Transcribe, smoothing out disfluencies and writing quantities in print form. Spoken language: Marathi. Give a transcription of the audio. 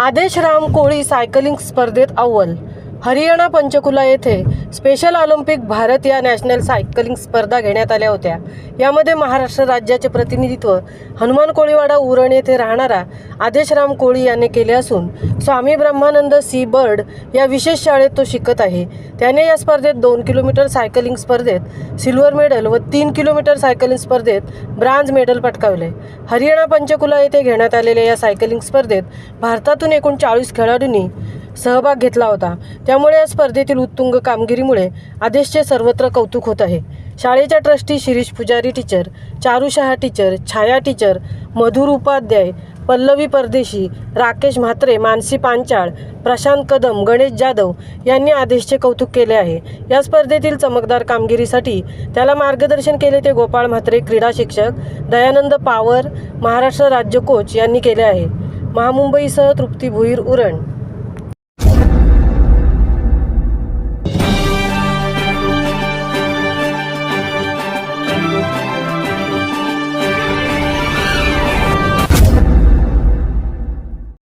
आदेश राम कोळी सायकलिंग स्पर्धेत अव्वल. हरियाणा पंचकुला येथे स्पेशल ऑलिम्पिक भारत या नॅशनल सायकलिंग स्पर्धा घेण्यात आल्या होत्या. यामध्ये महाराष्ट्र राज्याचे प्रतिनिधित्व हनुमान कोळीवाडा उरण येथे राहणारा आदेश राम कोळी यांनी केले असून स्वामी ब्रह्मानंद सी बर्ड या विशेष शाळेत तो शिकत आहे. त्याने या स्पर्धेत 2 किलोमीटर सायकलिंग स्पर्धेत सिल्वर मेडल व 3 किलोमीटर सायकलिंग स्पर्धेत ब्रांज मेडल पटकावले. हरियाणा पंचकुला येथे घेण्यात आलेल्या या सायकलिंग स्पर्धेत भारतातून एकूण 40 खेळाडूंनी सहभाग घेतला होता. त्यामुळे या स्पर्धेतील उत्तुंग कामगिरीमुळे आदेशचे सर्वत्र कौतुक होत आहे. शाळेच्या ट्रस्टी शिरीष पुजारी टीचर, चारू शहा टीचर, छाया टीचर, मधुर उपाध्याय, पल्लवी परदेशी, राकेश म्हात्रे, मानसी पांचाळ, प्रशांत कदम, गणेश जाधव यांनी आदेशचे कौतुक केले आहे. या स्पर्धेतील चमकदार कामगिरीसाठी त्याला मार्गदर्शन केले ते गोपाळ म्हात्रे क्रीडा शिक्षक, दयानंद पावर, महाराष्ट्र राज्य कोच यांनी केले आहे. महामुंबईसह तृप्ती भुईर, उरण.